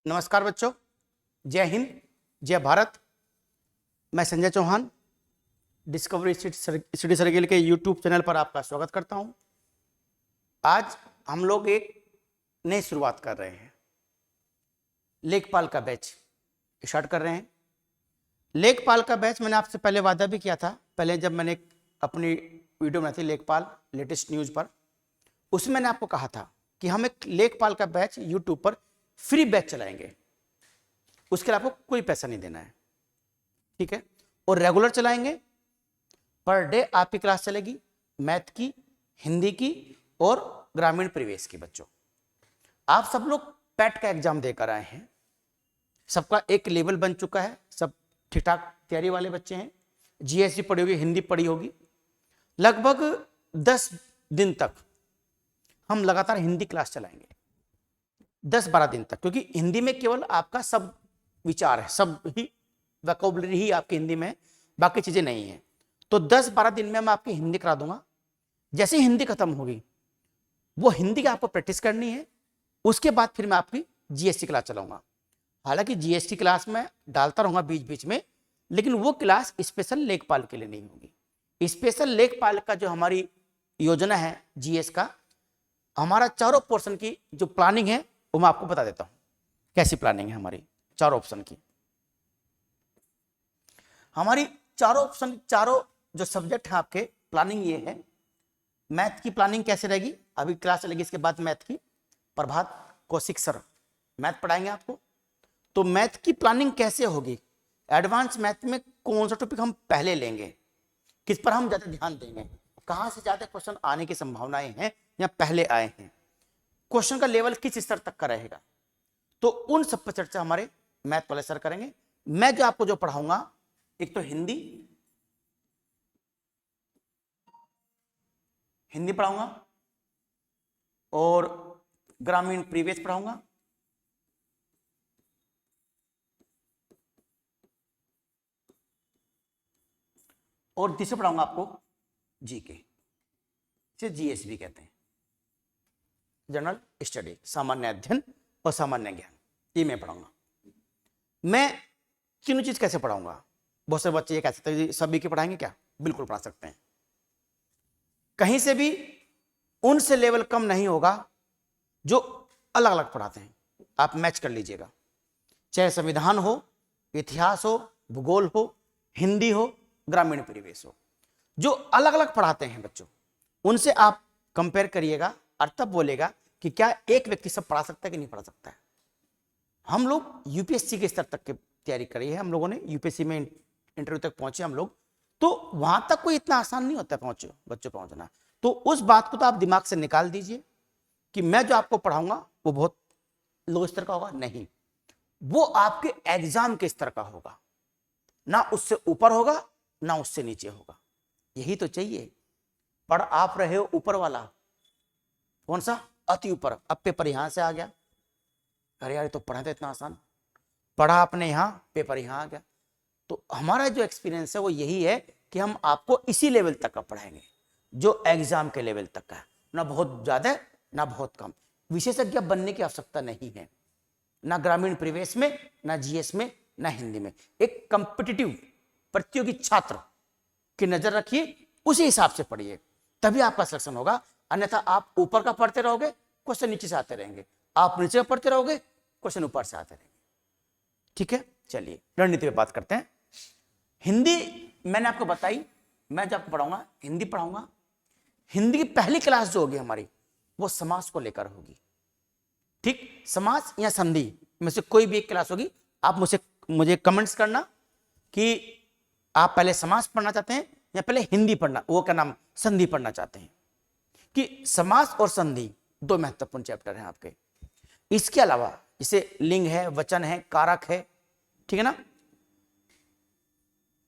नमस्कार बच्चों, जय हिंद, जय भारत। मैं Sanjay Chauhan Discovery Study Circle के यूट्यूब चैनल पर आपका स्वागत करता हूं। आज हम लोग एक नई शुरुआत कर रहे हैं। लेखपाल का बैच स्टार्ट कर रहे हैं। लेखपाल का बैच मैंने आपसे पहले वादा भी किया था। पहले जब मैंने अपनी वीडियो बनाई थी लेखपाल लेटेस्ट न्यूज़ पर, उसमें मैंने आपको कहा था कि हम एक लेखपाल का बैच यूट्यूब पर फ्री बैच चलाएंगे। उसके लिए आपको कोई पैसा नहीं देना है, ठीक है। और रेगुलर चलाएंगे। पर डे आपकी क्लास चलेगी मैथ की, हिंदी की और ग्रामीण परिवेश की। बच्चों, आप सब लोग पैट का एग्जाम देकर आए हैं, सबका एक लेवल बन चुका है, सब ठीक ठाक तैयारी वाले बच्चे हैं। जीएसटी पढ़ी होगी, हिंदी पढ़ी होगी। लगभग 10 दिन तक हम लगातार हिंदी क्लास चलाएंगे, 10-12 दिन तक, क्योंकि हिंदी में केवल आपका सब विचार है, सब ही वोकैबुलरी ही आपकी हिंदी में है, बाकी चीजें नहीं है। तो 10-12 दिन में मैं आपकी हिंदी करा दूंगा। जैसे ही हिंदी खत्म होगी, वो हिंदी की आपको प्रैक्टिस करनी है। उसके बाद फिर मैं आपकी जीएसटी क्लास चलाऊंगा। हालांकि जीएसटी क्लास में डालता रहूंगा बीच बीच में, लेकिन वो क्लास स्पेशल लेखपाल के लिए नहीं होगी। स्पेशल लेखपाल का जो हमारी योजना है जीएस का, हमारा चारों पोर्शन की जो प्लानिंग है वो मैं आपको बता देता हूं। कैसी प्लानिंग है हमारी चारों ऑप्शन की। हमारी चारों ऑप्शन, चारों जो सब्जेक्ट है आपके, प्लानिंग ये है। मैथ की प्लानिंग कैसे रहेगी, अभी क्लास चलेगी इसके बाद मैथ की। प्रभात कौशिक सर मैथ पढ़ाएंगे आपको। तो मैथ की प्लानिंग कैसे होगी, एडवांस मैथ में कौन सा टॉपिक हम पहले लेंगे, किस पर हम ज्यादा ध्यान देंगे, कहां से ज्यादा क्वेश्चन आने की संभावनाएं हैं या पहले आए हैं, क्वेश्चन का लेवल किस स्तर तक का रहेगा, तो उन सब पर चर्चा हमारे मैथ वाले सर करेंगे। मैं जो आपको जो पढ़ाऊंगा, एक तो हिंदी पढ़ाऊंगा और ग्रामीण परिवेश पढ़ाऊंगा। और तीसरा पढ़ाऊंगा आपको जीके, इसे जीएस भी कहते हैं, जनरल स्टडी, सामान्य अध्ययन और सामान्य ज्ञान। ये मैं पढ़ाऊंगा। मैं तीनों चीज कैसे पढ़ाऊंगा। बहुत सारे बच्चे ये कह सकते हैं सभी के पढ़ाएंगे क्या, बिल्कुल पढ़ा सकते हैं। कहीं से भी उनसे लेवल कम नहीं होगा जो अलग अलग पढ़ाते हैं। आप मैच कर लीजिएगा, चाहे संविधान हो, इतिहास हो, भूगोल हो, हिंदी हो, ग्रामीण परिवेश हो, जो अलग अलग पढ़ाते हैं बच्चों, उनसे आप कंपेयर करिएगा और तब बोलेगा कि क्या एक व्यक्ति सब पढ़ा सकता है कि नहीं पढ़ा सकता है। हम लोग यूपीएससी के स्तर तक की तैयारी करी है, हम लोगों ने यूपीएससी में इंटरव्यू तक पहुंचे हम लोग, तो वहां तक कोई इतना आसान नहीं होता पहुंचे बच्चों पहुंचना। तो उस बात को तो आप दिमाग से निकाल दीजिए कि मैं जो आपको पढ़ाऊंगा वो बहुत लो स्तर का होगा, नहीं, वो आपके एग्जाम के स्तर का होगा, ना उससे ऊपर होगा ना उससे नीचे होगा। यही तो चाहिए। पढ़ आप रहे हो ऊपर वाला, कौन सा, अति ऊपर। अब पेपर यहां से आ गया, अरे यार तो पढ़ा था इतना आसान, पढ़ा आपने यहां, पेपर यहां आ गया। तो हमारा जो एक्सपीरियंस है वो यही है कि हम आपको इसी लेवल तक का पढ़ाएंगे जो एग्जाम के लेवल तक का है, ना बहुत ज्यादा ना बहुत कम। विशेषज्ञ बनने की आवश्यकता नहीं है, ना ग्रामीण परिवेश में, ना जीएस में, ना हिंदी में। एक कंपिटिटिव प्रतियोगी छात्र की नजर रखिए, उसी हिसाब से पढ़िए, तभी आपका सिलेक्शन होगा। अन्यथा आप ऊपर का पढ़ते रहोगे, क्वेश्चन नीचे से आते रहेंगे, आप नीचे पढ़ते रहोगे, क्वेश्चन ऊपर से आते रहेंगे। ठीक है, चलिए रणनीति पे बात करते हैं। हिंदी मैंने आपको बताई, मैं जब पढ़ाऊंगा हिंदी पढ़ाऊंगा। हिंदी की पहली क्लास जो होगी हमारी, वो समास को लेकर होगी। ठीक, समास या संधि में से कोई भी एक क्लास होगी। आप मुझे कमेंट्स करना कि आप पहले समास पढ़ना चाहते हैं या पहले हिंदी पढ़ना, वो क्या नाम, संधि पढ़ना चाहते हैं। कि समास और संधि दो महत्वपूर्ण चैप्टर हैं आपके। इसके अलावा जैसे लिंग है, वचन है, कारक है, ठीक है ना,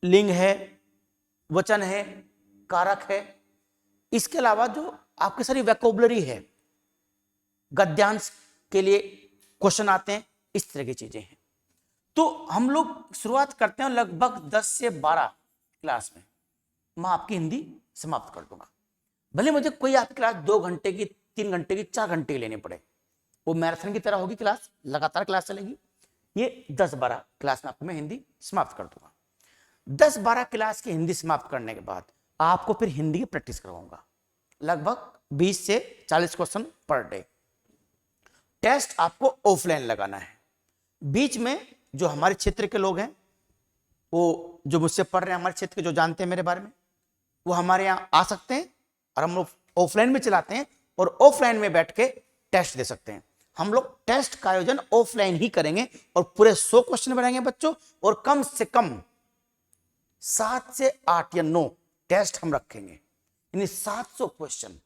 लिंग है, वचन है, कारक है। इसके अलावा जो आपकी सारी वोकैबुलरी है, गद्यांश के लिए क्वेश्चन आते हैं, इस तरह की चीजें हैं। तो हम लोग शुरुआत करते हैं लगभग 10 से 12 क्लास में मैं आपकी हिंदी समाप्त कर दूंगा। भले मुझे कोई आपकी क्लास 2 घंटे की, 3 घंटे की, 4 घंटे की लेनी पड़े, वो मैराथन की तरह होगी क्लास, लगातार क्लास चलेगी। ये 10-12 क्लास में आपको मैं हिंदी समाप्त कर दूंगा। 10-12 क्लास की हिंदी समाप्त करने के बाद आपको फिर हिंदी की प्रैक्टिस करवाऊंगा, लगभग 20 से 40 क्वेश्चन पर डे। टेस्ट आपको ऑफलाइन लगाना है। बीच में जो हमारे क्षेत्र के लोग हैं, वो जो मुझसे पढ़ रहे हैं, हमारे क्षेत्र के जो जानते हैं मेरे बारे में, वो हमारे यहाँ आ सकते हैं और हम लोग ऑफलाइन में चलाते हैं और ऑफलाइन में बैठ के टेस्ट दे सकते हैं। हम लोग टेस्ट का आयोजन ऑफलाइन ही करेंगे और पूरे 100 क्वेश्चन बनाएंगे बच्चों, और कम से कम 7 से 8 या 9 टेस्ट हम रखेंगे, यानी 700 क्वेश्चन।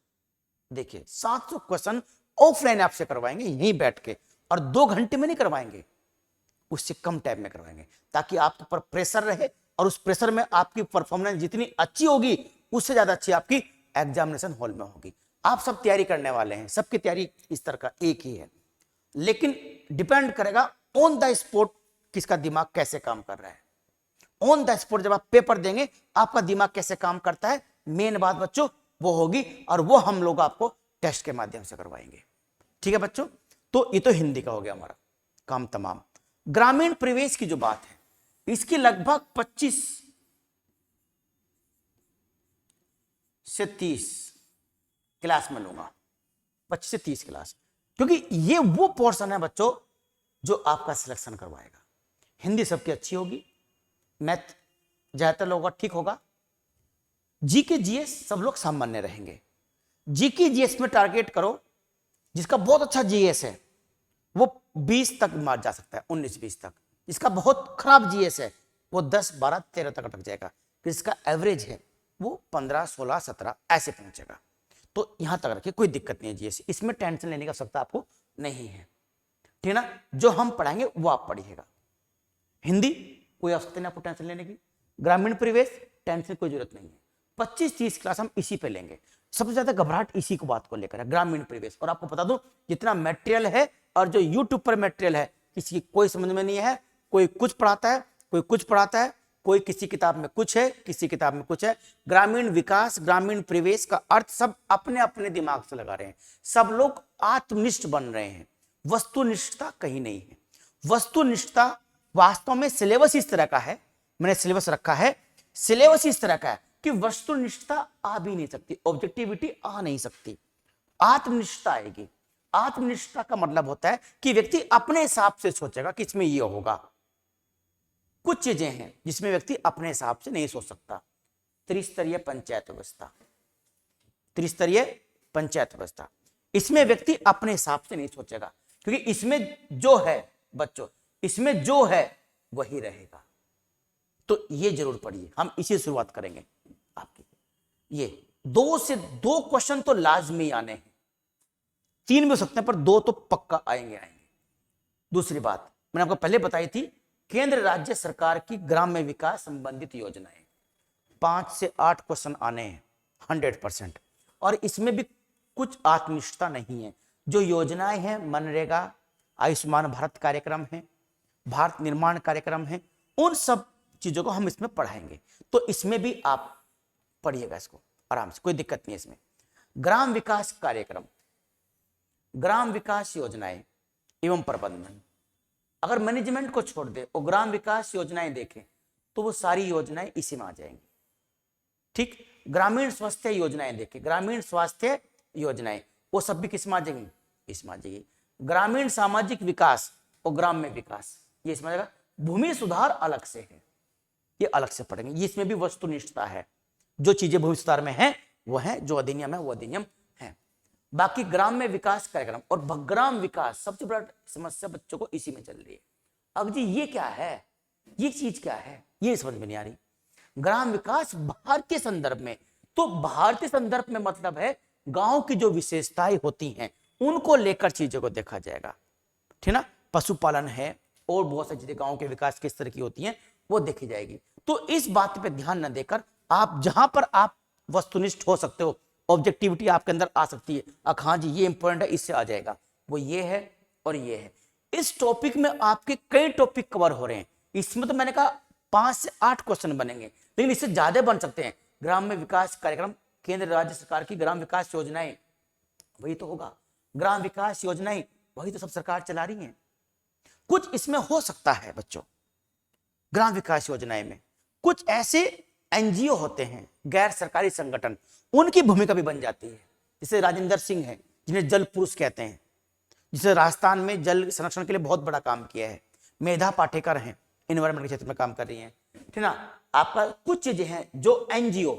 देखिए 700 क्वेश्चन ऑफलाइन आपसे करवाएंगे यहीं बैठ के, और 2 घंटे में नहीं करवाएंगे, उससे कम टाइम में करवाएंगे, ताकि आपके ऊपर प्रेशर रहे, और उस प्रेशर में आपकी परफॉर्मेंस जितनी अच्छी होगी उससे ज्यादा अच्छी आपकी एग्जामिनेशन हॉल में होगी। आप सब तैयारी करने वाले हैं, सबकी तैयारी इस तरह का एक ही है, लेकिन डिपेंड करेगा ऑन द स्पॉट किसका दिमाग कैसे काम कर रहा है। ऑन द स्पॉट जब आप पेपर देंगे आपका दिमाग कैसे काम करता है, मेन बात बच्चों वो होगी, और वो हम लोग आपको टेस्ट के माध्यम से करवाएंगे। ठीक है बच्चों, तो ये तो हिंदी का हो गया हमारा काम तमाम। ग्रामीण परिवेश की जो बात है, इसकी लगभग 25 से 30 क्लास में लूंगा, 25 से 30 क्लास, क्योंकि ये वो पोर्शन है बच्चों जो आपका सिलेक्शन करवाएगा। हिंदी सबकी अच्छी होगी, मैथ ज्यादातर लोगों का ठीक होगा, जीके जीएस सब लोग सामान्य रहेंगे। जीके जीएस में टारगेट करो, जिसका बहुत अच्छा जीएस है वो 20 तक मार जा सकता है, 19-20 तक। जिसका बहुत खराब जीएस है वो 10-12-13 तक अटक जाएगा। जिसका एवरेज है वो 15-16-17 ऐसे पहुंचेगा। तो यहां तक रखिए, कोई दिक्कत नहीं है जीएस, इसमें टेंशन लेने की आवश्यकता आपको नहीं है, ठीक है ना। जो हम पढ़ाएंगे वो आप पढ़िएगा। हिंदी कोई आवश्यकता नहीं आपको टेंशन लेने की, ग्रामीण परिवेश टेंशन कोई जरूरत नहीं है। 25-30 क्लास हम इसी पे लेंगे। सबसे ज्यादा घबराहट इसी को बात को लेकर है, ग्रामीण परिवेश। और आपको बता दूं जितना मटेरियल है और जो यूट्यूब पर मटेरियल है, किसी की कोई समझ में नहीं है। कोई कुछ पढ़ाता है, कोई कुछ पढ़ाता है, कोई किसी किताब में कुछ है, किसी किताब में कुछ है। ग्रामीण विकास, ग्रामीण परिवेश का अर्थ सब अपने अपने दिमाग से लगा रहे हैं। सब लोग आत्मनिष्ठ बन रहे हैं, वस्तुनिष्ठता कहीं नहीं है। वस्तुनिष्ठता वास्तव में सिलेबस इस तरह का है, मैंने सिलेबस रखा है, सिलेबस इस तरह का है कि वस्तुनिष्ठता आ भी नहीं सकती, ऑब्जेक्टिविटी आ नहीं सकती, आत्मनिष्ठता आएगी। आत्मनिष्ठता का मतलब होता है कि व्यक्ति अपने हिसाब से सोचेगा कि इसमें यह होगा। कुछ चीजें हैं जिसमें व्यक्ति अपने हिसाब से नहीं सोच सकता। त्रिस्तरीय पंचायत व्यवस्था, त्रिस्तरीय पंचायत व्यवस्था, इसमें व्यक्ति अपने हिसाब से नहीं सोचेगा, क्योंकि इसमें जो है बच्चों, इसमें जो है वही रहेगा। तो ये जरूर पढ़िए, हम इसी शुरुआत करेंगे आपकी। ये 2 से 2 क्वेश्चन तो लाजमी आने हैं, 3 भी हो सकते हैं पर 2 तो पक्का आएंगे। दूसरी बात मैंने आपको पहले बताई थी, केंद्र राज्य सरकार की ग्राम्य विकास संबंधित योजनाएं, 5 से 8 क्वेश्चन आने हैं 100%। और इसमें भी कुछ आत्मनिष्ठता नहीं है। जो योजनाएं हैं, मनरेगा, आयुष्मान भारत कार्यक्रम है, भारत निर्माण कार्यक्रम है, उन सब चीजों को हम इसमें पढ़ाएंगे। तो इसमें भी आप पढ़िएगा इसको आराम से, कोई दिक्कत नहीं है इसमें। ग्राम विकास कार्यक्रम, ग्राम विकास योजनाएं एवं प्रबंधन, अगर मैनेजमेंट को छोड़ दे और ग्राम विकास योजनाएं देखें तो वो सारी योजनाएं इसी में आ जाएंगी। ठीक, ग्रामीण स्वास्थ्य योजनाएं देखें, ग्रामीण स्वास्थ्य योजनाएं वो सब भी किस में आ जाएंगी, इसमें आ जाएगी। ग्रामीण सामाजिक विकास और ग्राम्य विकास ये इसमें आ जाएगा। भूमि सुधार अलग से है, ये अलग से पढ़ेंगे, ये इसमें भी वस्तुनिष्ठता है। जो चीजें भूमि सुधार में है वो है, जो अधिनियम है वो अधिनियम है। बाकी ग्राम्य विकास कार्यक्रम और ग्राम विकास, सबसे बड़ा समस्या बच्चों को इसी में चल रही है। अब जी ये क्या है, ये चीज क्या है, ये समझ में नहीं आ रही। ग्राम विकास भारतीय संदर्भ में, तो भारतीय संदर्भ में मतलब है गांव की जो विशेषताएं होती हैं उनको लेकर चीजों को देखा जाएगा, ठीक ना। पशुपालन है और बहुत सारी चीजें गांव के विकास किस तरह की होती हैं वो देखी जाएगी। तो इस बात पे ध्यान न देकर आप जहां पर आप वस्तुनिष्ठ हो सकते हो, ऑब्जेक्टिविटी आपके अंदर आ सकती है, हाँ जी ये इंपॉर्टेंट है, इससे आ जाएगा, वो ये है और ये है। इस टॉपिक में आपके कई टॉपिक कवर हो रहे हैं। इसमें तो मैंने कहा 5 से 8 क्वेश्चन बनेंगे, लेकिन इससे ज्यादा बन सकते हैं। ग्राम में विकास कार्यक्रम, केंद्र राज्य सरकार की ग्राम विकास योजनाएं, वही तो होगा। ग्राम विकास योजनाएं वही तो सब सरकार चला रही है। कुछ इसमें हो सकता है बच्चों, ग्राम विकास योजनाएं में कुछ ऐसे एनजीओ होते हैं, गैर सरकारी संगठन, उनकी भूमिका भी बन जाती है। जैसे राजेंद्र सिंह है, जिन्हें जल पुरुष कहते हैं, जिसे राजस्थान में जल संरक्षण के लिए बहुत बड़ा काम किया है। मेधा पाटेकर हैं, एनवायरमेंट के क्षेत्र में काम कर रही हैं, ठीक ना। आपका कुछ चीजें हैं जो एनजीओ,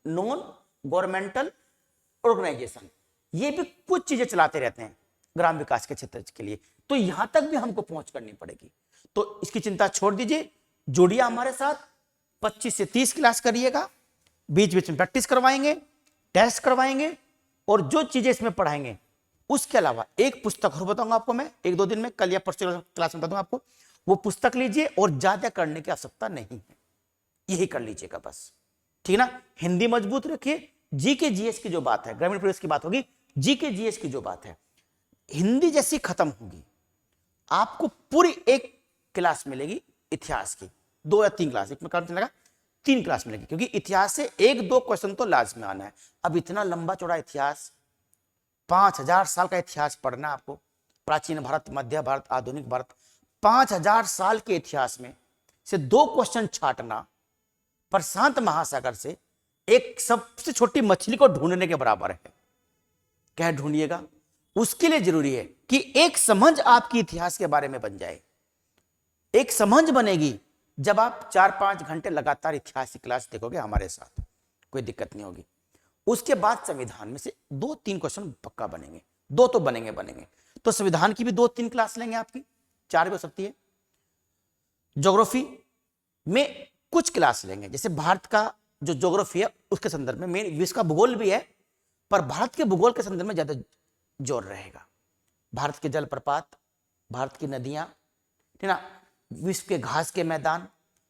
नॉन गवर्नमेंटल ऑर्गेनाइजेशन, ये भी कुछ चीजें चलाते रहते हैं ग्राम विकास के क्षेत्र के लिए। तो यहां तक भी हमको पहुंच करनी पड़ेगी। तो इसकी चिंता छोड़ दीजिए, जुड़िए हमारे साथ, 25 से 30 क्लास करिएगा, बीच बीच में प्रैक्टिस करवाएंगे, टेस्ट करवाएंगे, और जो चीजें इसमें पढ़ाएंगे उसके अलावा एक पुस्तक और बताऊंगा आपको मैं, 1-2 दिन में, कल या परसों क्लास में बता दूंगा आपको। वो पुस्तक लीजिए और ज्यादा करने की आवश्यकता नहीं है, यही कर लीजिएगा बस, ठीक है ना। हिंदी मजबूत रखिए। जीके जीएस की जो बात है, ग्रामीण प्रवेश की बात होगी, जीके जीएस की जो बात है, हिंदी जैसी खत्म होगी, आपको पूरी एक क्लास मिलेगी इतिहास की, 2 या 3 क्लास, इसमें काम चलेगा, 3 क्लास मिलेगी, क्योंकि इतिहास से 1-2 क्वेश्चन तो लाजमी आना है। अब इतना लंबा चौड़ा इतिहास, 5000 साल का इतिहास पढ़ना आपको, प्राचीन भारत, मध्य भारत, आधुनिक भारत, 5000 साल के इतिहास में से 2 क्वेश्चन छांटना प्रशांत महासागर से एक सबसे छोटी मछली को ढूंढने के बराबर है। क्या ढूंढिएगा? उसके लिए जरूरी है कि एक समझ आपकी इतिहास के बारे में बन जाए। एक समझ बनेगी जब आप 4-5 घंटे लगातार इतिहास की क्लास देखोगे हमारे साथ, कोई दिक्कत नहीं होगी। उसके बाद संविधान में से 2-3 क्वेश्चन पक्का बनेंगे, 2 तो बनेंगे। तो संविधान की भी 2-3 क्लास लेंगे, आपकी 4 भी हो सकती है। ज्योग्राफी में कुछ क्लास लेंगे, जैसे भारत का जो ज्योग्राफी है उसके संदर्भ में, मेन विश्व का भूगोल भी है, पर भारत के भूगोल के संदर्भ में ज्यादा जोर रहेगा। भारत के जलप्रपात, भारत की नदियां, ठीक ना, विश्व के घास के मैदान,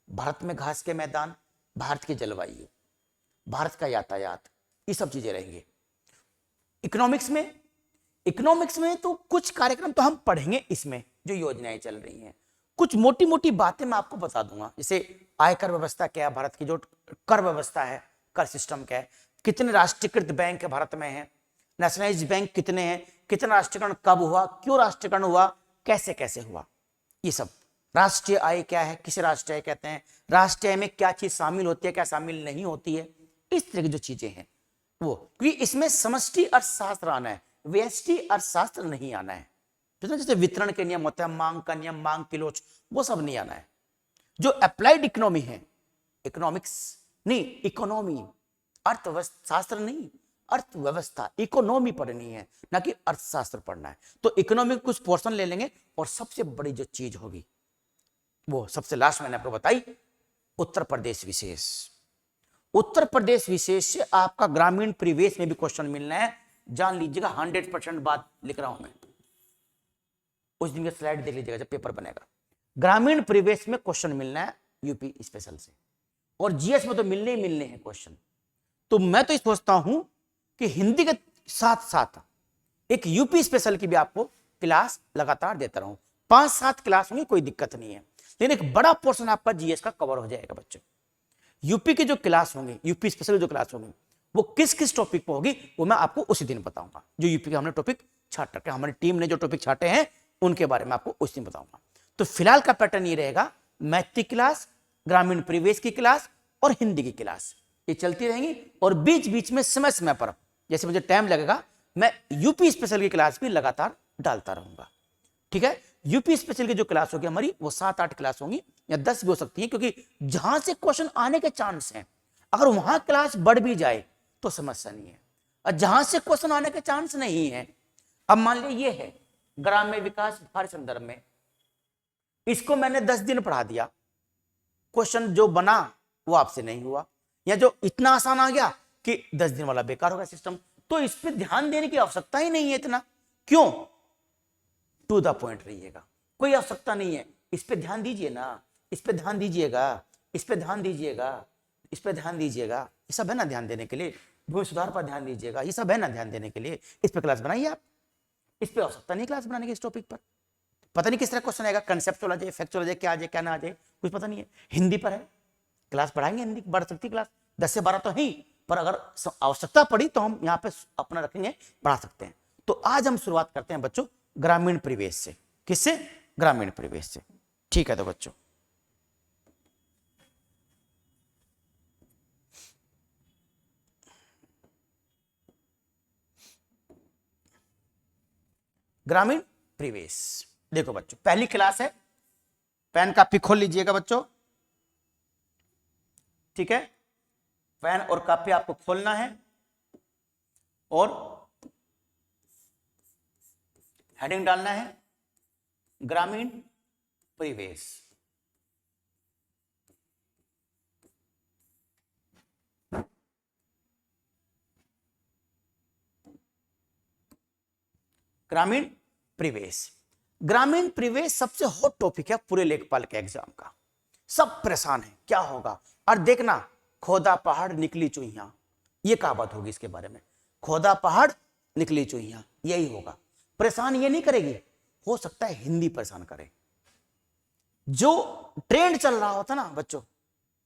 भारत में घास के मैदान, भारत की जलवायु, भारत का यातायात, ये सब चीजें रहेंगी। इकोनॉमिक्स में तो कुछ कार्यक्रम तो हम पढ़ेंगे, इसमें जो योजनाएं चल रही हैं, कुछ मोटी मोटी बातें मैं आपको बता दूंगा, जैसे आयकर व्यवस्था क्या है, भारत की जो कर व्यवस्था है, कर सिस्टम क्या है, कितने राष्ट्रीयकृत बैंक भारत में है, नेशनलाइज्ड बैंक कितने हैं, कितना राष्ट्रीयकरण कब हुआ, क्यों राष्ट्रीयकरण हुआ, कैसे कैसे हुआ, ये सब। राष्ट्रीय आय क्या है, किसे राष्ट्रीय आय कहते हैं, राष्ट्रीय आय में क्या चीज शामिल होती है, क्या शामिल नहीं होती है, इस तरह की जो चीजें हैं वो, क्योंकि इसमें समष्टि अर्थशास्त्र आना है, व्यष्टि अर्थशास्त्र नहीं आना है। जैसे वितरण के नियम होते हैं, मांग का नियम, मांग की लोच, वो सब नहीं आना है। जो अप्लाइड इकोनॉमी है, इकोनॉमिक्स नहीं, इकोनॉमी, अर्थशास्त्र नहीं, अर्थव्यवस्था, इकोनॉमी पढ़नी है, ना कि अर्थशास्त्र पढ़ना है। तो इकोनॉमिक कुछ पोर्शन ले लेंगे, और सबसे बड़ी जो चीज होगी वो सबसे लास्ट मैंने आपको बताई, उत्तर प्रदेश विशेष। उत्तर प्रदेश विशेष से आपका ग्रामीण परिवेश में भी क्वेश्चन मिलना है, जान लीजिएगा। 100% बात लिख रहा हूं मैं, उस दिन का स्लाइड देख लीजिएगा जब पेपर बनेगा। ग्रामीण परिवेश में क्वेश्चन मिलना है यूपी स्पेशल से, और जीएस में तो मिलने ही मिलने हैं क्वेश्चन। तो मैं तो सोचता हूं कि हिंदी के साथ साथ एक यूपी स्पेशल की भी आपको क्लास लगातार देता रहूं। 5-7 क्लास होंगी, कोई दिक्कत नहीं है, लेकिन एक बड़ा पोर्शन आपका जीएस का कवर हो जाएगा बच्चों। यूपी की जो क्लास होंगी, यूपी स्पेशल जो क्लास होंगी, वो किस किस टॉपिक पर होगी वो मैं आपको उसी दिन बताऊंगा। जो यूपी के हमने टॉपिक छाट रखे, हमारी टीम ने जो टॉपिक छाटे हैं उनके बारे में आपको उस दिन बताऊंगा। तो फिलहाल का पैटर्न ये रहेगा, मैथ की क्लास, ग्रामीण परिवेश की क्लास और हिंदी की क्लास, ये चलती रहेंगी। और बीच बीच में समय समय पर जैसे मुझे टाइम लगेगा, मैं यूपी स्पेशल की क्लास भी लगातार डालता रहूंगा, ठीक है। यूपी स्पेशल की जो क्लास होगी हमारी, वो 7-8 क्लास होंगी या 10 भी हो सकती है, क्योंकि जहां से क्वेश्चन आने के चांस हैं, अगर वहां क्लास बढ़ भी जाए तो समस्या नहीं है, और जहां से क्वेश्चन आने के चांस नहीं है, अब मान लीजिए ये है ग्राम्य विकास भारत संदर्भ में, इसको मैंने 10 दिन पढ़ा दिया, क्वेश्चन जो बना वो आपसे नहीं हुआ, या जो इतना आसान आ गया कि 10 दिन वाला बेकार होगा सिस्टम, तो इस पर ध्यान देने की आवश्यकता ही नहीं है इतना। क्यों? टू द पॉइंट रहिएगा, कोई आवश्यकता नहीं है। इस पे ध्यान दीजिए ना, इस पे ध्यान दीजिएगा, इस पे ध्यान दीजिएगा, इस पे ध्यान दीजिएगा, ये सब है ना ध्यान देने के लिए। भूमि सुधार पर ध्यान दीजिएगा, ये सब है ना ध्यान देने के लिए। इस पे क्लास बनाइए आप, इस पे आवश्यकता नहीं क्लास बनाने की, इस टॉपिक पर पता नहीं किस तरह क्वेश्चन आएगा, कंसेप्चुअल आ जाए, फैक्चुअल आ जाए, क्या आ जाए क्या ना आ जाए, कुछ पता नहीं है। हिंदी पर है, क्लास पढ़ाएंगे, हिंदी बढ़ सकती क्लास 10 से 12 तो है ही, पर अगर आवश्यकता पड़ी तो हम यहाँ पे अपना रखेंगे, पढ़ा सकते हैं। तो आज हम शुरुआत करते हैं बच्चों ग्रामीण परिवेश से। किससे? ग्रामीण परिवेश से। ठीक है तो बच्चों, ग्रामीण परिवेश। देखो बच्चों, पहली क्लास है, पेन कापी खोल लीजिएगा बच्चों। ठीक है, पेन और कापी आपको खोलना है और हेडिंग डालना है ग्रामीण परिवेश। ग्रामीण परिवेश, ग्रामीण परिवेश सबसे हॉट टॉपिक है पूरे लेखपाल के एग्जाम का। सब परेशान है क्या होगा, और देखना खोदा पहाड़ निकली चुहिया, ये कहावत होगी इसके बारे में। खोदा पहाड़ निकली चुहिया, यही होगा। परेशान ये नहीं करेगी, हो सकता है हिंदी परेशान करे। जो ट्रेंड चल रहा होता ना बच्चों,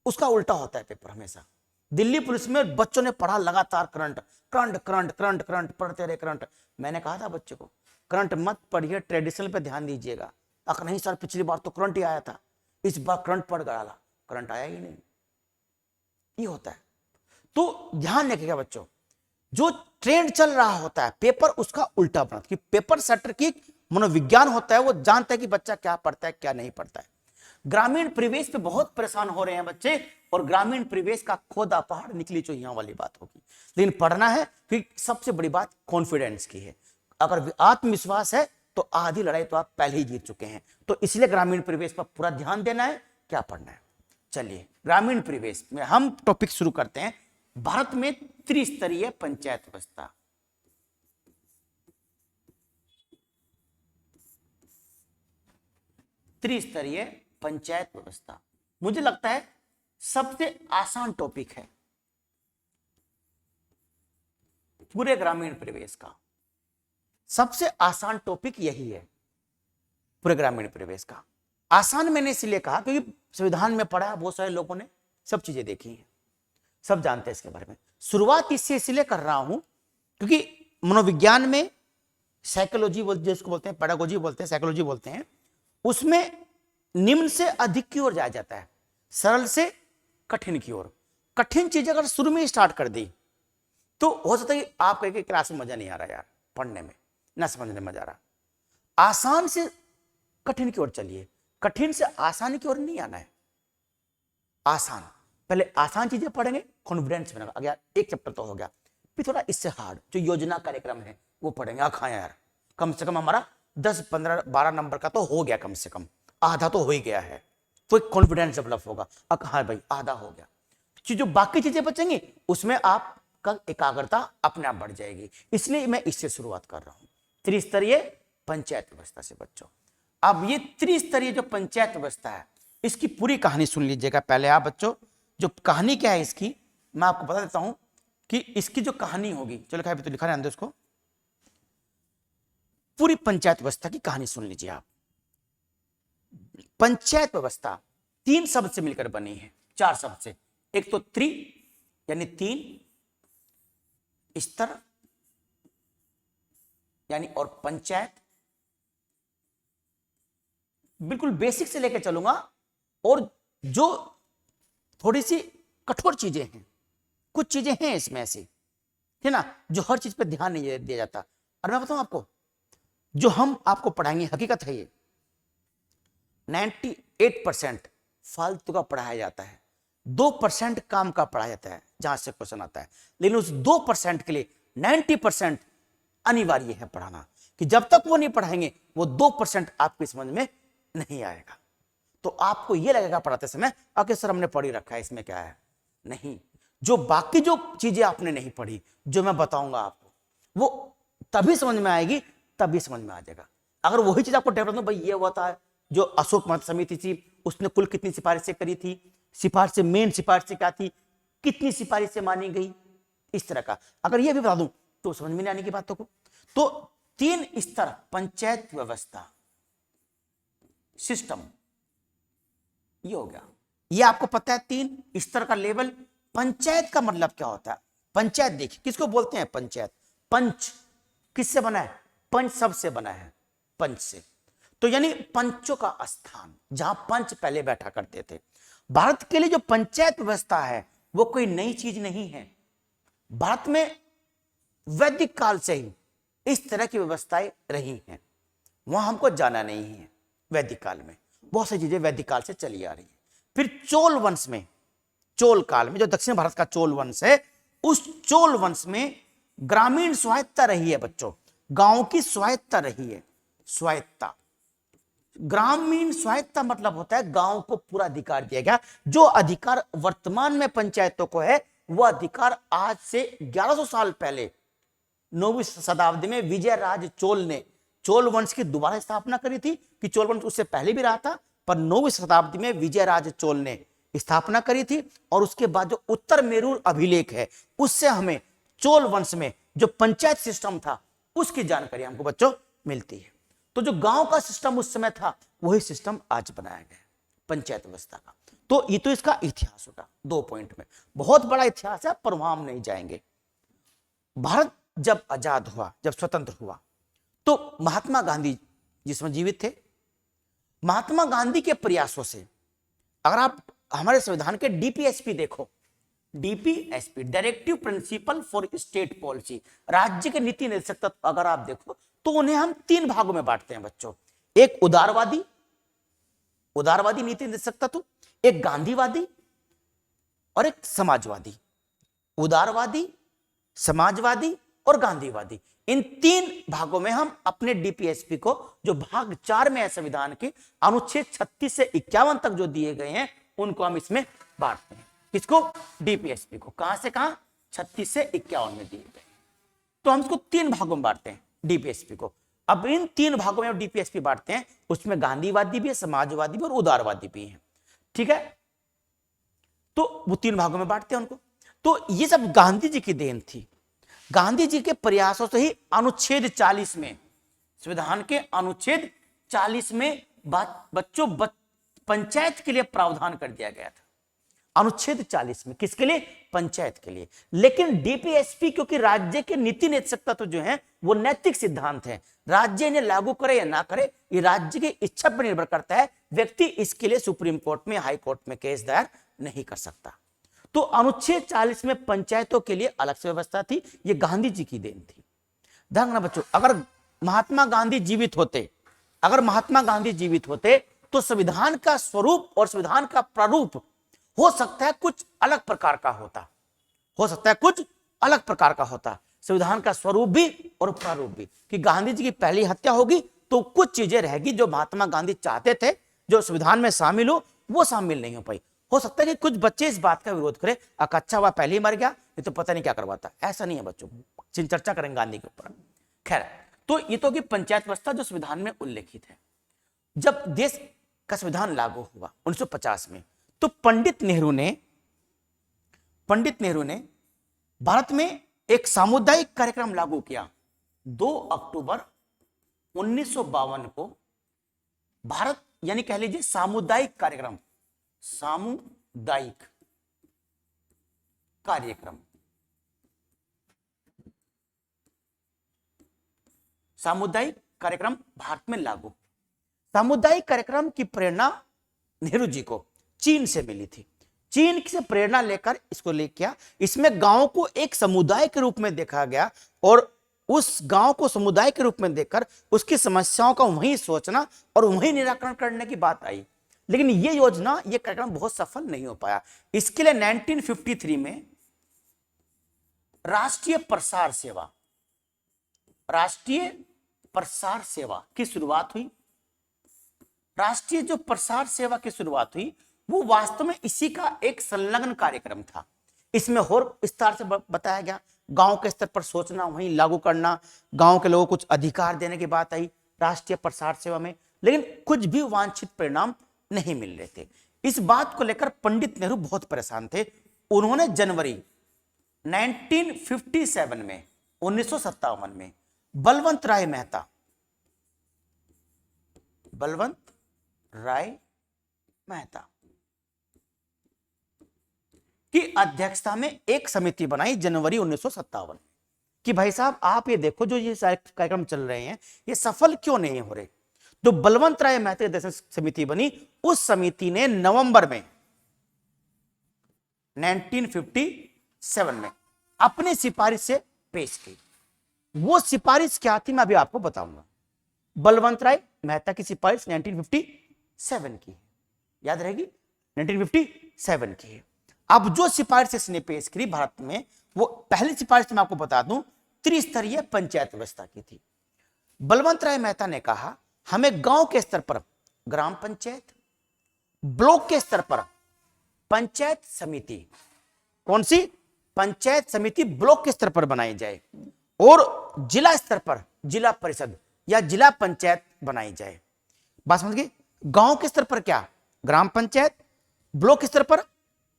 उसका उल्टा होता है पेपर हमेशा। दिल्ली पुलिस में बच्चों ने पढ़ा लगातार current current current current current, पढ़ते रहे करंट। मैंने कहा था बच्चों को करंट मत पढ़िए, ट्रेडिशनल पे ध्यान दीजिएगा। अगर नहीं सर पिछली बार तो करंट ही आया था, इस बार करंट पढ़ डाला, करंट आया ही नहीं। ये होता है, तो ध्यान रखिएगा बच्चों। जो ट्रेंड चल रहा होता है पेपर उसका उल्टा बना, कि पेपर सेटर की मनोविज्ञान होता है, वो जानता है कि बच्चा क्या पढ़ता है क्या नहीं पढ़ता है। ग्रामीण परिवेश पे बहुत परेशान हो रहे हैं बच्चे, और ग्रामीण परिवेश का खोदा पहाड़ निकली चुहिया वाली बात होगी। लेकिन पढ़ना है, फिर सबसे बड़ी बात कॉन्फिडेंस की है। अगर आत्मविश्वास है तो आधी लड़ाई तो आप पहले ही जीत चुके हैं। तो इसलिए ग्रामीण परिवेश पर पूरा ध्यान देना है, क्या पढ़ना है। चलिए ग्रामीण परिवेश में हम टॉपिक शुरू करते हैं। भारत में त्रिस्तरीय पंचायत व्यवस्था। त्रिस्तरीय पंचायत व्यवस्था मुझे लगता है सबसे आसान टॉपिक है पूरे ग्रामीण परिवेश का। सबसे आसान टॉपिक यही है पूरे ग्रामीण परिवेश का। आसान मैंने इसलिए कहा क्योंकि संविधान में पढ़ा, बहुत सारे लोगों ने सब चीजें देखी हैं, सब जानते हैं इसके बारे में। शुरुआत इससे इसलिए कर रहा हूं क्योंकि मनोविज्ञान में साइकोलॉजी जिसको बोलते हैं, पेडागोजी बोलते हैं, साइकोलॉजी बोलते हैं, उसमें निम्न से अधिक की ओर जाया जाता है, सरल से कठिन की ओर। कठिन चीज अगर शुरू में स्टार्ट कर दी तो हो सकता है कि आप कहें कि क्लास में मजा नहीं आ रहा यार, पढ़ने में ना समझने में मजा आ रहा। आसान से कठिन की ओर चलिए, कठिन से आसान की ओर नहीं आना है। आसान, पहले आसान चीजें पढ़ेंगे, कॉन्फिडेंस बनेगा। अगर एक चैप्टर तो हो गया, फिर थोड़ा इससे हार्ड जो योजना कार्यक्रम है वो पढ़ेंगे। आखा यार कम से कम हमारा 10 15 12 नंबर का तो हो गया, कम से कम आधा तो हो ही गया है, तो एक कॉन्फिडेंस डेवलप होगा। हाँ भाई आधा हो गया। जो बाकी चीजें बचेंगी उसमें आपका एकाग्रता अपने आप बढ़ जाएगी। इसलिए मैं इससे शुरुआत कर रहा हूं, त्रिस्तरीय पंचायत व्यवस्था से बच्चों। अब ये त्रिस्तरीय जो पंचायत व्यवस्था है, इसकी पूरी कहानी सुन लीजिएगा पहले आप बच्चों। जो कहानी क्या है इसकी मैं आपको बता देता हूं कि इसकी जो कहानी होगी, चलो लिखा है तो लिखा रहने दो इसको। पूरी पंचायत व्यवस्था की कहानी सुन लीजिए आप। पंचायत व्यवस्था 3 शब्द से मिलकर बनी है, 4 शब्द से। एक तो त्रि यानी 3, स्तर यानी और पंचायत। बिल्कुल बेसिक से लेकर चलूंगा, और जो थोड़ी सी कठोर चीजें हैं, कुछ चीजें हैं इसमें ऐसी है ना, जो हर चीज पे ध्यान नहीं दिया जाता। और मैं बताऊं आपको, जो हम आपको पढ़ाएंगे हकीकत है ये 98% फालतू का पढ़ाया जाता है, 2% काम का पढ़ाया जाता है जहां से क्वेश्चन आता है। लेकिन उस 2% के लिए 90% अनिवार्य है पढ़ाना, कि जब तक वो नहीं पढ़ाएंगे वो 2% आपकी समझ में नहीं आएगा। तो आपको ये लगेगा पढ़ाते समय आके सर हमने पढ़ी रखा है, इसमें क्या है। नहीं, जो बाकी जो चीजें आपने नहीं पढ़ी, जो मैं बताऊंगा आपको, वो तभी समझ में आएगी, तभी समझ में आ जाएगा। अगर वही चीज आपको डेवलप भाई ये हुआ था, जो अशोक महत्व समिति थी उसने कुल कितनी सिफारिशें करी थी, सिफारिशें मेन सिफारिशें क्या थी, कितनी सिफारिशें मानी गई, इस तरह का अगर ये भी बता दूं तो समझ में नहीं आने की बातों को। तो 3 स्तर पंचायत व्यवस्था सिस्टम, ये हो गया। ये आपको पता है 3 स्तर का लेवल। पंचायत का मतलब क्या होता है? पंचायत देखिए किसको बोलते हैं, पंचायत। पंच किससे बना है? पंच शब्द से बना है, पंच से। तो यानी पंचों का स्थान, जहां पंच पहले बैठा करते थे। भारत के लिए जो पंचायत व्यवस्था है वो कोई नई चीज नहीं है। भारत में वैदिक काल से ही इस तरह की व्यवस्थाएं रही हैं, वहां हमको जाना नहीं है। वैदिक काल में बहुत सी चीजें वैदिक काल से चली आ रही है। फिर चोल वंश में, चोल काल में, जो दक्षिण भारत का चोल वंश है, उस चोल वंश में ग्रामीण स्वायत्तता रही है बच्चों, गांव की स्वायत्तता रही है। स्वायत्तता, ग्रामीण स्वायत्तता मतलब होता है गांव को पूरा अधिकार दिया गया। जो अधिकार वर्तमान में पंचायतों को है, वह अधिकार आज से 1100 साल पहले 9वीं शताब्दी में विजयराज चोल ने चोल वंश की दोबारा स्थापना करी थी। कि चोल वंश उससे पहले भी रहा था, पर 9वीं शताब्दी में विजयराज चोल ने स्थापना करी थी। और उसके बाद जो उत्तर मेरूर अभिलेख है, उससे हमें चोल वंश में जो पंचायत सिस्टम था उसकी जानकारी हमको बच्चों मिलती है। तो जो गांव का सिस्टम उस समय था, वही सिस्टम आज बनाया गया पंचायत व्यवस्था का। तो ये तो इसका इतिहास होगा 2 पॉइंट में, बहुत बड़ा इतिहास है, पर वहां हम नहीं जाएंगे। भारत जब आजाद हुआ, जब स्वतंत्र हुआ, तो महात्मा गांधी जिसमें जीवित थे, महात्मा गांधी के प्रयासों से, अगर आप हमारे संविधान के डीपीएसपी देखो, DPSP directive principle for state policy, राज्य के नीति निर्देशक तत्व, अगर आप देखो तो उन्हें हम 3 भागों में बांटते हैं बच्चों। एक उदारवादी नीति निर्देशक तत्व, एक गांधीवादी और एक समाजवादी। उदारवादी, समाजवादी और गांधीवादी, इन 3 भागों में हम अपने डीपीएसपी को, जो भाग 4 में है संविधान के, अनुच्छेद 36 से 51 तक जो दिए गए हैं, उनको हम इसमें बांटते हैं। किसको? डीपीएसपी को। कहां से कहां? 36 से 51 में दिए गए। तो हम इसको 3 भागों में बांटते हैं डीपीएसपी को। अब इन 3 भागों में डीपीएसपी बांटते हैं, उसमें गांधीवादी भी है, समाजवादी भी और उदारवादी भी है। ठीक है, तो वो 3 भागों में बांटते हैं उनको। तो ये सब गांधी जी की देन थी। गांधी जी के प्रयासों से ही अनुच्छेद 40 में, संविधान के अनुच्छेद 40 में बच्चों पंचायत के लिए प्रावधान कर दिया गया था। अनुच्छेद 40 में किसके लिए? पंचायत के लिए। लेकिन डीपीएसपी, क्योंकि राज्य के नीति नैतिक तत्व जो है वो नैतिक सिद्धांत है, राज्य इन्हें लागू करे या ना करे ये राज्य की इच्छा पर निर्भर करता है। व्यक्ति इसके लिए सुप्रीम कोर्ट में, हाई कोर्ट में केस दायर नहीं कर सकता। तो अनुच्छेद 40 में पंचायतों के लिए अलग से व्यवस्था थी। ये गांधी जी की देन थी। ध्यान रखना बच्चों, अगर महात्मा गांधी जीवित होते, तो संविधान का स्वरूप और संविधान का प्रारूप हो सकता है कुछ अलग प्रकार का होता, संविधान का स्वरूप भी और प्रारूप भी। कि गांधी जी की पहली हत्या होगी तो कुछ चीजें रहेगी जो महात्मा गांधी चाहते थे जो संविधान में शामिल हो, वो शामिल नहीं हो पाई। हो सकता है कि कुछ बच्चे इस बात का विरोध करें, अच्छा हुआ पहले ही मर गया, ये तो पता नहीं क्या करवाता। ऐसा नहीं है बच्चों, चर्चा करेंगे गांधी के ऊपर। खैर, तो ये तो कि पंचायत व्यवस्था जो संविधान में उल्लेखित है। जब देश का संविधान लागू हुआ 1950 में, तो पंडित नेहरू ने भारत में एक सामुदायिक कार्यक्रम लागू किया। 2 अक्टूबर 1952 को भारत, यानी कह लीजिए सामुदायिक कार्यक्रम, सामुदायिक कार्यक्रम भारत में लागू। सामुदायिक कार्यक्रम की प्रेरणा नेहरू जी को चीन से मिली थी। चीन से प्रेरणा लेकर इसको ले किया। इसमें गांव को एक समुदाय के रूप में देखा गया और उस गांव को समुदाय के रूप में देखकर उसकी समस्याओं का वहीं सोचना और वहीं निराकरण करने की बात आई। लेकिन ये योजना, ये कार्यक्रम बहुत सफल नहीं हो पाया। इसके लिए 1953 में राष्ट्रीय प्रसार सेवा की शुरुआत हुई। राष्ट्रीय जो प्रसार सेवा की शुरुआत हुई वो वास्तव में इसी का एक संलग्न कार्यक्रम था। इसमें और विस्तार से बताया गया, गांव के स्तर पर सोचना, वहीं लागू करना, गांव के लोगों को कुछ अधिकार देने की बात आई राष्ट्रीय प्रसार सेवा में। लेकिन कुछ भी वांछित परिणाम नहीं मिल रहे थे। इस बात को लेकर पंडित नेहरू बहुत परेशान थे। उन्होंने जनवरी 1957 में, 1957 में बलवंत राय मेहता की अध्यक्षता में एक समिति बनाई जनवरी 1957 कि भाई साहब आप ये देखो, जो ये कार्यक्रम चल रहे हैं ये सफल क्यों नहीं हो रहे। जो बलवंत राय मेहता की अध्यक्षता समिति बनी, उस समिति ने नवंबर में 1957 में अपनी सिफारिश से पेश की। वो सिफारिश क्या थी मैं अभी आपको बताऊंगा। बलवंत राय मेहता की सिफारिश 1957 की है, याद रहेगी, 1957 की है। अब जो सिफारिश इसने पेश की भारत में, वो पहली सिफारिश मैं आपको बता दूं, त्रिस्तरीय पंचायत व्यवस्था की थी। बलवंत राय मेहता ने कहा हमें गांव के स्तर पर ग्राम पंचायत, ब्लॉक के स्तर पर पंचायत समिति, कौन सी पंचायत समिति ब्लॉक के स्तर पर बनाई जाए, और जिला स्तर पर जिला परिषद या जिला पंचायत बनाई जाए। बात समझ गए? गांव के स्तर पर क्या, ग्राम पंचायत, ब्लॉक के स्तर पर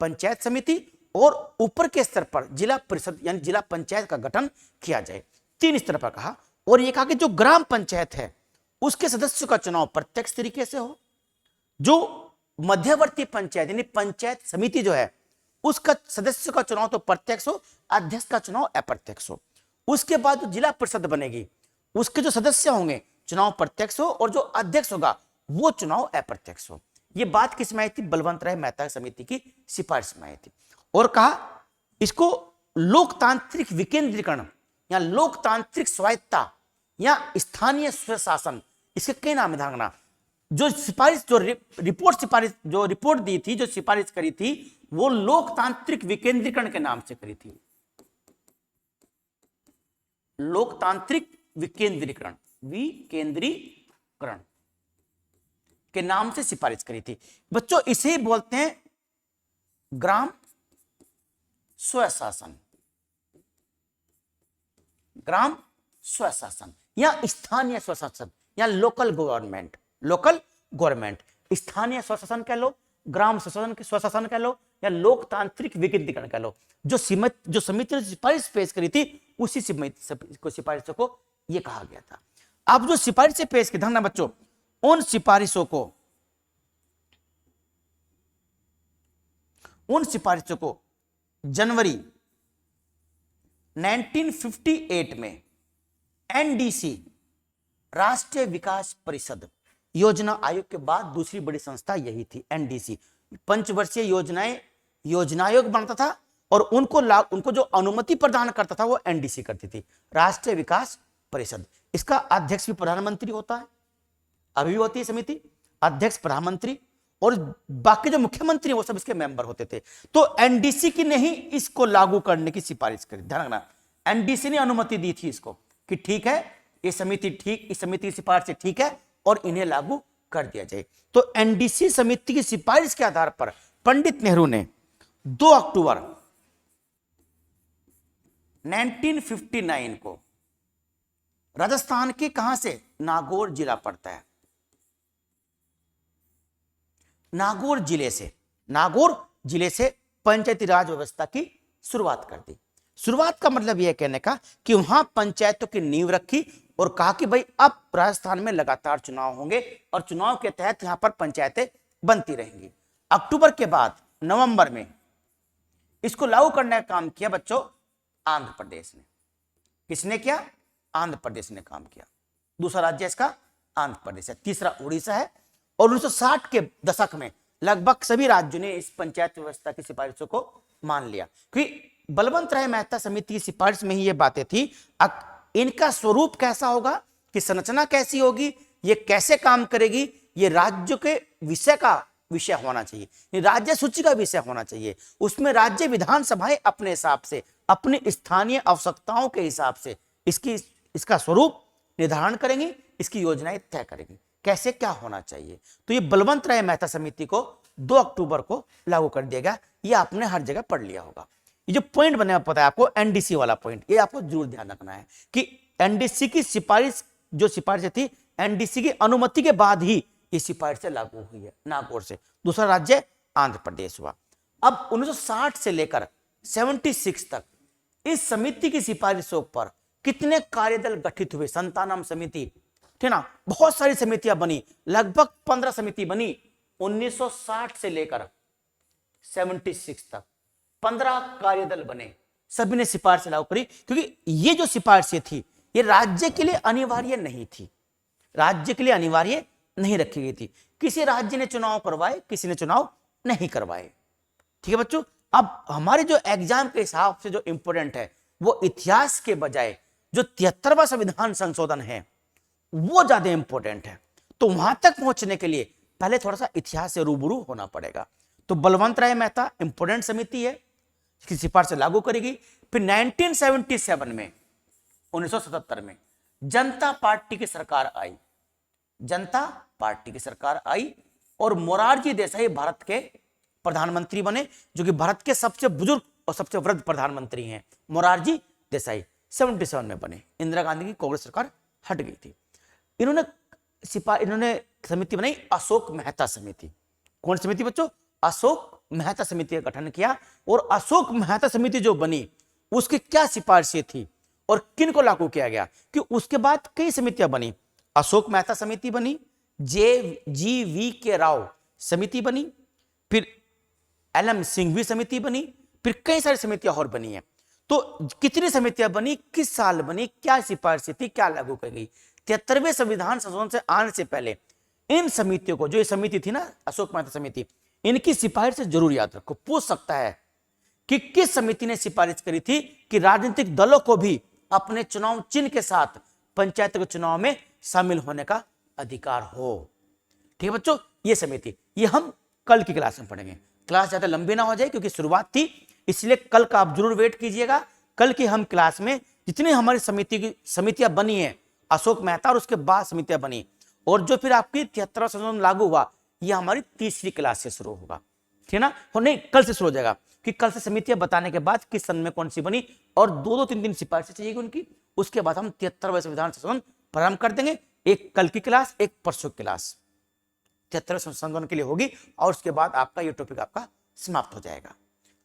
पंचायत समिति, और ऊपर के स्तर पर जिला परिषद यानी जिला पंचायत का गठन किया जाए। 3 स्तर पर कहा। और यह कहा कि जो ग्राम पंचायत है उसके सदस्यों का चुनाव प्रत्यक्ष तरीके से हो, जो मध्यवर्ती पंचायत यानी पंचायत समिति जो है उसका सदस्यों का चुनाव तो प्रत्यक्ष हो, अध्यक्ष का चुनाव अप्रत्यक्ष हो। उसके बाद जो जिला परिषद बनेगी उसके जो सदस्य होंगे चुनाव प्रत्यक्ष हो, और जो अध्यक्ष होगा वो चुनाव अप्रत्यक्ष हो। ये बात किस में आई थी? बलवंत राय मेहता समिति की सिफारिश में आई थी। और कहा इसको लोकतांत्रिक विकेंद्रीकरण या लोकतांत्रिक स्वायत्ता या स्थानीय स्वशासन, इसके कई नाम है धांगना। जो सिफारिश, जो रिपोर्ट दी थी, जो सिफारिश करी थी, वो लोकतांत्रिक विकेंद्रीकरण के नाम से करी थी। लोकतांत्रिक विकेंद्रीकरण के नाम से सिफारिश करी थी। बच्चों इसे बोलते हैं ग्राम स्वशासन, ग्राम स्वशासन या स्थानीय स्वशासन या लोकल गवर्नमेंट। स्थानीय स्वशासन कह लो, ग्राम स्वशासन कह लो, या लोकतांत्रिक विकेंद्रीकरण कह लो। जो समिति ने सिफारिश पेश करी थी उसी सिफारिशों को यह कहा गया था। अब जो सिफारिशें पेश की, ध्यान रखना बच्चों, उन सिफारिशों को जनवरी 1958 में एनडीसी, राष्ट्रीय विकास परिषद योजना आयोग के बाद दूसरी बड़ी संस्था यही थी। एनडीसी पंचवर्षीय योजना आयोग बनता था, और उनको जो अनुमति प्रदान करता था वो एनडीसी करती थी, राष्ट्रीय विकास परिषद। इसका अध्यक्ष भी प्रधानमंत्री होता है, अभी भी होती है समिति, अध्यक्ष प्रधानमंत्री, और बाकी जो मुख्यमंत्री वो सब इसके मेंबर होते थे। तो एनडीसी की ने ही इसको लागू करने की सिफारिश करी। ध्यान रखना, एनडीसी ने अनुमति दी थी इसको कि ठीक है ये समिति इस समिति की सिफारिश ठीक है और इन्हें लागू कर दिया जाए। तो एनडीसी समिति की सिफारिश के आधार पर पंडित नेहरू ने 2 अक्टूबर 1959 को राजस्थान के कहां से, नागौर जिला पड़ता है, नागौर जिले से पंचायती राज व्यवस्था की शुरुआत कर दी। शुरुआत का मतलब यह कहने का कि वहां पंचायतों की नींव रखी और कहा कि भाई अब राजस्थान में लगातार चुनाव होंगे और चुनाव के तहत यहां पर पंचायतें बनती रहेंगी। अक्टूबर के बाद नवंबर में इसको लागू करने का काम किया बच्चों आंध्र प्रदेश ने। किसने किया? आंध्र प्रदेश ने काम किया। दूसरा राज्य इसका आंध्र प्रदेश है, तीसरा उड़ीसा है। और 1960 के दशक में लगभग सभी राज्यों ने इस पंचायत व्यवस्था की सिफारिशों को मान लिया, क्योंकि बलवंत राय मेहता समिति की सिफारिश में ही ये बातें थी। इनका स्वरूप कैसा होगा, कि संरचना कैसी होगी, ये कैसे काम करेगी, ये राज्य के विषय होना चाहिए, राज्य सूची का विषय होना चाहिए। उसमें राज्य विधानसभाएं अपने हिसाब से, अपनी स्थानीय आवश्यकताओं के हिसाब से इसका स्वरूप निर्धारण करेंगी, इसकी योजनाएं तय करेंगी, कैसे क्या होना चाहिए। तो ये बलवंत राय मेहता समिति को 2 अक्टूबर को लागू कर दिया गया। ये आपने हर जगह पढ़ लिया होगा। ये जो पॉइंट बने पता है आपको, एनडीसी वाला पॉइंट, ये आपको जरूर ध्यान रखना है कि एनडीसी की सिफारिश थी, एनडीसी की अनुमति के बाद ही ये सिफारिश लागू हुई है नागौर से। दूसरा राज्य आंध्र प्रदेश हुआ। अब 1960 से लेकर 76 तक इस समिति की सिफारिशों पर कितने कार्यदल गठित हुए? संतानम समिति, ठीक ना, बहुत सारी समितियां बनी, लगभग 15 समिति बनी। 1960 से लेकर 76 तक 15 कार्यदल बने, सभी ने सिफारिश लागू करी, क्योंकि ये जो सिफारिशें थी ये राज्य के लिए अनिवार्य नहीं थी। राज्य के लिए अनिवार्य नहीं रखी गई थी। किसी राज्य ने चुनाव करवाए, किसी ने चुनाव नहीं करवाए। ठीक है बच्चों, अब हमारे जो एग्जाम के हिसाब से जो इंपोर्टेंट है वो इतिहास के बजाय जो 73वां संविधान संशोधन है वो ज्यादा इंपॉर्टेंट है। तो वहां तक पहुंचने के लिए पहले थोड़ा सा इतिहास से रूबरू होना पड़ेगा। तो बलवंत राय मेहता इंपॉर्टेंट समिति है, इसकी सिफारिश लागू करेगी। फिर 1977 में 1977 में जनता पार्टी की सरकार आई, जनता पार्टी की सरकार आई और मोरारजी देसाई भारत के प्रधानमंत्री बने, जो कि भारत के सबसे बुजुर्ग और सबसे वृद्ध प्रधानमंत्री हैं। मोरारजी देसाई 77 में बने। इंदिरा गांधी की कांग्रेस सरकार हट गई थी। इन्होंने समिति बनाई अशोक मेहता समिति। कौन समिति बच्चों? अशोक मेहता समिति का गठन किया। और अशोक मेहता समिति जो बनी उसकी क्या सिफारिशें थी और किन को लागू किया गया, कि उसके बाद कई समितियां बनी। अशोक मेहता समिति बनी, JGV राव समिति बनी, फिर LM सिंघवी समिति बनी, फिर कई सारी समितियां और बनी है। तो कितनी समितियां बनी, किस साल बनी, क्या सिफारिशें थी, क्या लागू की गई? 73वें संविधान संशोधन से आने से पहले इन समितियों को, जो ये समिति थी ना अशोक मेहता समिति, इनकी सिफारिश से जरूर याद रखो। पूछ सकता है कि किस समिति ने सिफारिश करी थी कि राजनीतिक दलों को भी अपने चुनाव चिन्ह के साथ पंचायत के चुनाव में शामिल होने का अधिकार हो। ठीक है बच्चों, ये समिति, ये हम कल की क्लास में पढ़ेंगे। क्लास ज्यादा लंबी ना हो जाए क्योंकि शुरुआत थी, इसलिए कल का आप जरूर वेट कीजिएगा। कल की हम क्लास में जितनी हमारी समितियां बनी है अशोक मेहता और उसके बाद समितियां बनी, और जो फिर आपकी 73वां संशोधन लागू हुआ, यह हमारी तीसरी क्लास से शुरू होगा। ठीक है ना? और नहीं, कल से शुरू हो जाएगा कि कल से समितियां बताने के बाद किस सन में कौन सी बनी, और 2-2 3-3 सिफारिशें चाहिए उनकी। उसके बाद हम 73वें संविधान संशोधन प्रारंभ कर देंगे। एक कल की क्लास, एक परसों की क्लास 73वें संशोधन के लिए होगी, और उसके बाद आपका ये टॉपिक आपका समाप्त हो जाएगा।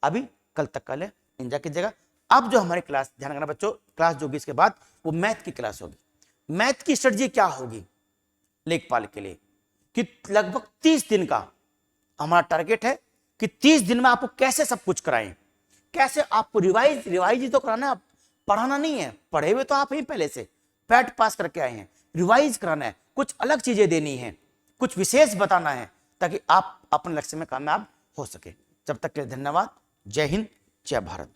अभी कल तक का ले एंजॉय कीजिएगा। अब जो हमारी क्लास, ध्यान रखना बच्चों, क्लास जो होगी इसके बाद वो मैथ की क्लास होगी। मैथ की स्ट्रेटजी क्या होगी लेखपाल के लिए, कि लगभग 30 दिन का हमारा टारगेट है कि 30 दिन में आपको कैसे सब कुछ कराएं, कैसे आपको रिवाइज तो कराना है, पढ़ाना नहीं है। पढ़े हुए तो आप ही पहले से पैट पास करके आए हैं, रिवाइज कराना है, कुछ अलग चीजें देनी है, कुछ विशेष बताना है, ताकि आप अपने लक्ष्य में कामयाब हो सके। जब तक के लिए धन्यवाद। जय हिंद, जय भारत।